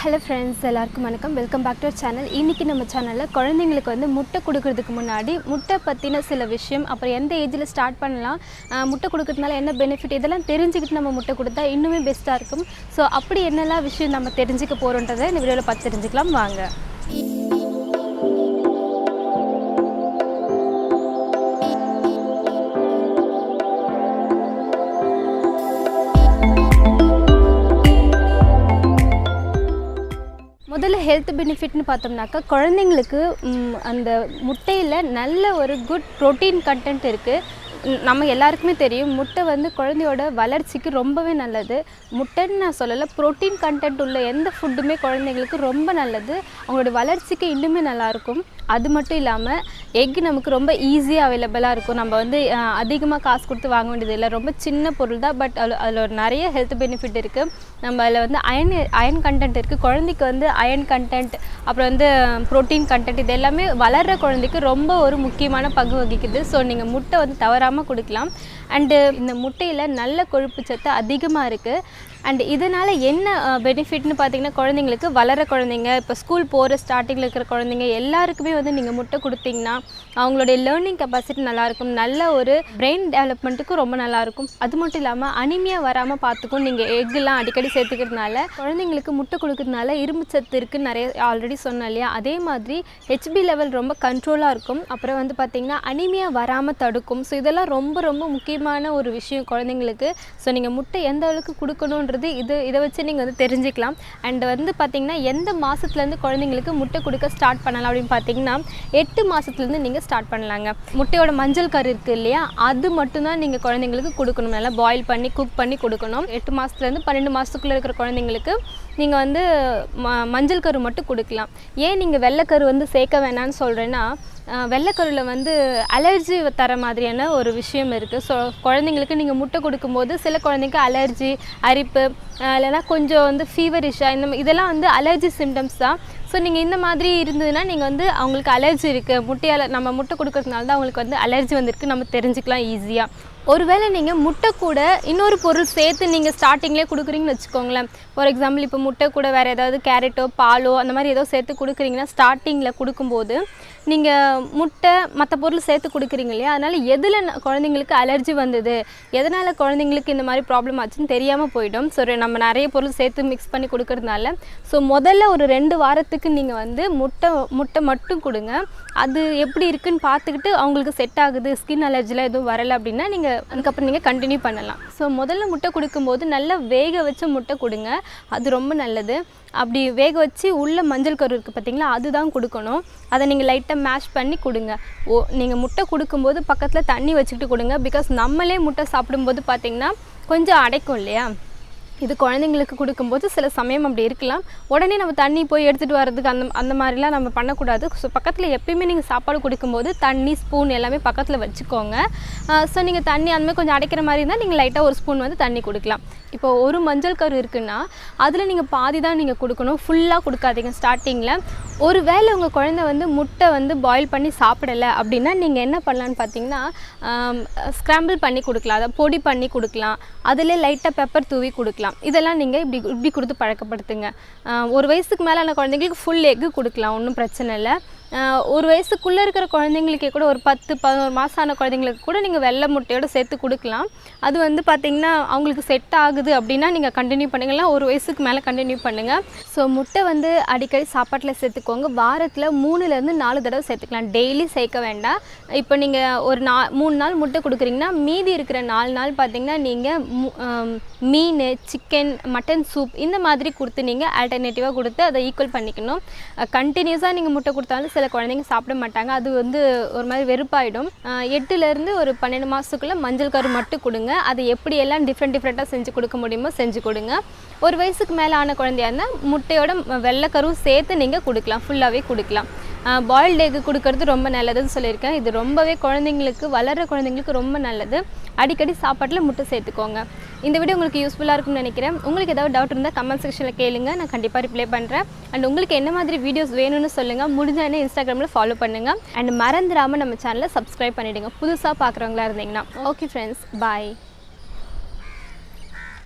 Hello friends, எல்லாருக்கும் வணக்கம். Welcome back to our channel. இன்னைக்கு நம்ம சேனல்ல குழந்தைகளுக்கு வந்து முட்டை கொடுக்கிறதுக்கு முன்னாடி முட்டை பத்தின சில விஷயம், அப்புறம் எந்த ஏஜ்ல ஸ்டார்ட் பண்ணலாம், முட்டை கொடுக்கிறதுனால என்ன பெனிஃபிட், இதெல்லாம் தெரிஞ்சுக்கிட்டு நம்ம முட்டை கொடுத்தா இன்னுமே பெஸ்ட்டாக இருக்கும். ஸோ அப்படி என்னெல்லாம் விஷயம் நம்ம தெரிஞ்சுக்க போகிறோன்றதை இந்த வீடியோவில் பார்த்து தெரிஞ்சுக்கலாம் வாங்க. முதல்ல ஹெல்த் பெனிஃபிட்னு பார்த்தோம்னாக்கா குழந்தைங்களுக்கு அந்த முட்டையில் நல்ல ஒரு குட் ப்ரோட்டீன் கண்டென்ட் இருக்குது. நம்ம எல்லாருக்குமே தெரியும் முட்டை வந்து குழந்தையோட வளர்ச்சிக்கு ரொம்பவே நல்லது. முட்டைன்னு நான் சொல்லலை, ப்ரோட்டீன் கண்டென்ட் உள்ள எந்த ஃபுட்டுமே குழந்தைங்களுக்கு ரொம்ப நல்லது, அவங்களோட வளர்ச்சிக்கு இன்னுமே நல்லாயிருக்கும். அது மட்டும் இல்லாமல் எக் நமக்கு ரொம்ப ஈஸியாக அவைலபிளாக இருக்கும். நம்ம வந்து அதிகமாக காசு கொடுத்து வாங்க வேண்டியது இல்லை, ரொம்ப சின்ன பொருள் தான். பட் அதில் ஒரு நிறைய ஹெல்த் பெனிஃபிட் இருக்குது. நம்ம அதில் வந்து அயன் கண்டென்ட் இருக்குது. குழந்தைக்கு வந்து அயன் கண்டென்ட், அப்புறம் வந்து ப்ரோட்டீன் கண்டென்ட், இது எல்லாமே வளர்கிற குழந்தைக்கு ரொம்ப ஒரு முக்கியமான பங்கு வகிக்குது. ஸோ நீங்கள் முட்டை வந்து தவறாமல் கொடுக்கலாம். அண்டு இந்த முட்டையில் நல்ல கொழுப்பு சத்து அதிகமாக இருக்குது. அண்ட் இதனால் என்ன பெனிஃபிட்னு பார்த்திங்கன்னா, குழந்தைங்களுக்கு வளர குழந்தைங்க, இப்போ ஸ்கூல் போகிற ஸ்டார்டிங்கில் இருக்கிற குழந்தைங்க எல்லாருக்குமே வந்து நீங்கள் முட்டை கொடுத்தீங்கன்னா அவங்களுடைய லேர்னிங் கெப்பாசிட்டி நல்லாயிருக்கும், நல்ல ஒரு பிரெயின் டெவலப்மெண்ட்டுக்கும் ரொம்ப நல்லாயிருக்கும். அது மட்டும் இல்லாமல் அனிமியா வராமல் பார்த்துக்கும். நீங்கள் எக்குலாம் அடிக்கடி சேர்த்துக்கிறதுனால குழந்தைங்களுக்கு முட்டை கொடுக்கறதுனால இரும்பு சத்து இருக்குதுன்னு நிறைய ஆல்ரெடி சொன்னேன் இல்லையா, அதே மாதிரி ஹெச்பி லெவல் ரொம்ப கண்ட்ரோலாக இருக்கும். அப்புறம் வந்து பார்த்திங்கன்னா அனிமியா வராமல் தடுக்கும். ஸோ இதெல்லாம் ரொம்ப ரொம்ப முக்கியமான ஒரு விஷயம் குழந்தைங்களுக்கு. ஸோ நீங்கள் முட்டை எந்த அளவுக்கு கொடுக்கணும் இதை வச்சு நீங்கள் வந்து தெரிஞ்சுக்கலாம். அண்ட் வந்து பார்த்திங்கன்னா எந்த மாதத்துலேருந்து குழந்தைங்களுக்கு முட்டை கொடுக்க ஸ்டார்ட் பண்ணலாம் அப்படின்னு பார்த்தீங்கன்னா 8 மாதத்துலேருந்து நீங்கள் ஸ்டார்ட் பண்ணலாங்க. முட்டையோட மஞ்சள் கரு இருக்குது இல்லையா, அது மட்டும்தான் நீங்கள் குழந்தைங்களுக்கு கொடுக்கணும். நல்லா பாயில் பண்ணி குக் பண்ணி கொடுக்கணும். 8 மாதத்துலேருந்து 12 மாதத்துக்குள்ளே இருக்கிற குழந்தைங்களுக்கு நீங்கள் வந்து மஞ்சள் கரு மட்டும் கொடுக்கலாம். ஏன் நீங்கள் வெள்ளைக்கரு வந்து சேர்க்க வேணான்னு சொல்கிறேன்னா, வெள்ளைக்கருவில் வந்து அலர்ஜி தர மாதிரியான ஒரு விஷயம் இருக்குது. ஸோ குழந்தைங்களுக்கு நீங்கள் முட்டை கொடுக்கும்போது சில குழந்தைங்க அலர்ஜி, அரிப்பு, இல்லைனா கொஞ்சம் வந்து ஃபீவரிஷாக, இதெல்லாம் வந்து அலர்ஜி சிம்டம்ஸ் தான். ஸோ நீங்கள் இந்த மாதிரி இருந்ததுன்னா நீங்கள் வந்து அவங்களுக்கு அலர்ஜி இருக்குது, முட்டையால் நம்ம முட்டை கொடுக்கறதுனால தான் அவங்களுக்கு வந்து அலர்ஜி வந்திருக்கு நம்ம தெரிஞ்சுக்கலாம் ஈஸியாக. ஒருவேளை நீங்கள் முட்டை கூட இன்னொரு பொருள் சேர்த்து நீங்கள் ஸ்டார்டிங்லேயே கொடுக்குறீங்கன்னு வச்சுக்கோங்களேன். ஃபார் எக்ஸாம்பிள் இப்போ முட்டை கூட வேறு ஏதாவது கேரட்டோ பாலோ அந்த மாதிரி ஏதோ சேர்த்து கொடுக்குறீங்கன்னா ஸ்டார்டிங்கில் கொடுக்கும்போது நீங்கள் முட்டை மற்ற பொருள் சேர்த்து கொடுக்குறீங்க இல்லையா, அதனால் எதில் குழந்தைங்களுக்கு அலர்ஜி வந்தது, எதனால் குழந்தைங்களுக்கு இந்த மாதிரி ப்ராப்ளம் ஆச்சுன்னு தெரியாமல் போயிடும். ஸோ நம்ம நிறைய பொருள் சேர்த்து மிக்ஸ் பண்ணி கொடுக்கறதுனால ஸோ முதல்ல ஒரு 2 வாரத்துக்கு நீங்கள் வந்து முட்டை மட்டும் கொடுங்க. அது எப்படி இருக்குன்னு பார்த்துக்கிட்டு அவங்களுக்கு செட் ஆகுது, ஸ்கின் அலர்ஜிலாம் எதுவும் வரலை அப்படின்னா நீங்கள் அதுக்கப்புறம் நீங்கள் கண்டினியூ பண்ணலாம். ஸோ முதல்ல முட்டை கொடுக்கும்போது நல்லா வேக வச்ச முட்டை கொடுங்க, அது ரொம்ப நல்லது. அப்படி வேக வச்சு உள்ள மஞ்சள் கரு இருக்குது பார்த்திங்களா, அதுதான் கொடுக்கணும். அதை நீங்கள் லைட்டாக மேஷ் பண்ணி கொடுங்க. நீங்கள் முட்டை கொடுக்கும்போது பக்கத்தில் தண்ணி வச்சுக்கிட்டு கொடுங்க. பிகாஸ் நம்மளே முட்டை சாப்பிடும்போது பார்த்திங்கன்னா கொஞ்சம் அடைக்கும் இல்லையா, இது குழந்தைங்களுக்கு கொடுக்கும்போது சில சமயம் அப்படி இருக்கலாம். உடனே நம்ம தண்ணி போய் எடுத்துகிட்டு வர்றதுக்கு அந்த மாதிரிலாம் நம்ம பண்ணக்கூடாது. ஸோ பக்கத்தில் எப்பயுமே நீங்கள் சாப்பாடு கொடுக்கும்போது தண்ணி, ஸ்பூன் எல்லாமே பக்கத்தில் வச்சுக்கோங்க. ஸோ நீங்கள் தண்ணி அந்த மாதிரி கொஞ்சம் அடைக்கிற மாதிரி இருந்தால் நீங்கள் லைட்டாக ஒரு ஸ்பூன் வந்து தண்ணி கொடுக்கலாம். இப்போ ஒரு மஞ்சள் கரு இருக்குன்னா அதில் நீங்கள் பாதி தான் நீங்கள் கொடுக்கணும், ஃபுல்லாக கொடுக்காதீங்க ஸ்டார்டிங்கில். ஒரு வேளை உங்கள் குழந்தை வந்து முட்டை வந்து பாயில் பண்ணி சாப்பிடலை அப்படின்னா நீங்கள் என்ன பண்ணலான்னு பார்த்தீங்கன்னா, ஸ்க்ராம்பிள் பண்ணி கொடுக்கலாம், அதை பொடி பண்ணி கொடுக்கலாம், அதிலே லைட்டாக பெப்பர் தூவி கொடுக்கலாம். இதெல்லாம் நீங்கள் இப்படி கொடுத்து பழக்கப்படுத்துங்க. 1 வயசுக்கு மேலான குழந்தைங்களுக்கு ஃபுல் எக்கு கொடுக்கலாம், ஒன்றும் பிரச்சனை இல்லை. 1 வயசுக்குள்ளே இருக்கிற குழந்தைங்களுக்கே கூட ஒரு 10-11 மாதம் ஆன குழந்தைங்களுக்கு கூட நீங்கள் வெள்ளை முட்டையோடு சேர்த்து கொடுக்கலாம். அது வந்து பார்த்திங்கன்னா அவங்களுக்கு செட் ஆகுது அப்படின்னா நீங்கள் கண்டினியூ பண்ணுங்கலாம். 1 வயசுக்கு மேலே கண்டினியூ பண்ணுங்கள். ஸோ முட்டை வந்து அடிக்கடி சாப்பாட்டில் சேர்த்துக்கோங்க. வாரத்தில் 3லேருந்து 4 தடவை சேர்த்துக்கலாம், டெய்லி சேர்க்க வேண்டாம். இப்போ நீங்கள் ஒரு 3 நாள் முட்டை கொடுக்குறீங்கன்னா மீதி இருக்கிற 4 நாள் பார்த்திங்கன்னா நீங்கள் மீன், சிக்கன், மட்டன் சூப் இந்த மாதிரி கொடுத்து நீங்கள் ஆல்டர்னேட்டிவாக கொடுத்து அதை ஈக்குவல் பண்ணிக்கணும். கண்டினியூஸாக நீங்கள் முட்டை கொடுத்தாலும் சில குழந்தைங்க சாப்பிட மாட்டாங்க, அது வந்து ஒரு மாதிரி வெறுப்பாயிடும். 8லேருந்து ஒரு 12 மாதத்துக்குள்ளே மஞ்சள் கரு மட்டும் கொடுங்க. அதை எப்படியெல்லாம் டிஃப்ரெண்ட்டாக செஞ்சு கொடுக்க முடியுமோ செஞ்சு கொடுங்க. 1 வயசுக்கு மேலே ஆன குழந்தையாக இருந்தால் முட்டையோட வெள்ளைக்கரும் சேர்த்து நீங்கள் கொடுக்கலாம், ஃபுல்லாகவே கொடுக்கலாம். பாயில்டு எக்கு கொடுக்கறது ரொம்ப நல்லதுன்னு சொல்லியிருக்கேன். இது ரொம்பவே குழந்தைங்களுக்கு, வளர்கிற குழந்தைங்களுக்கு ரொம்ப நல்லது. அடிக்கடி சாப்பாட்டில் முட்டை சேர்த்துக்கோங்க. இந்த வீடியோ உங்களுக்கு யூஸ்ஃபுல்லாக இருக்கும்னு நினைக்கிறேன். உங்களுக்கு ஏதாவது டவுட் இருந்தால் கமெண்ட் செக்ஷனில் கேளுங்க, நான் கண்டிப்பாக ரிப்ளை பண்ணுறேன். அண்ட் உங்களுக்கு என்ன மாதிரி வீடியோஸ் வேணும்னு சொல்லுங்கள். முடிஞ்சால் இன்ஸ்டாகிராமில் ஃபாலோ பண்ணுங்கள். அண்ட் மறந்துடாமல் நம்ம சேனலை சப்ஸ்கிரைப் பண்ணிவிடுங்க புதுசாக பார்க்குறவங்களா இருந்தீங்கன்னா. ஓகே ஃப்ரெண்ட்ஸ், பாய்.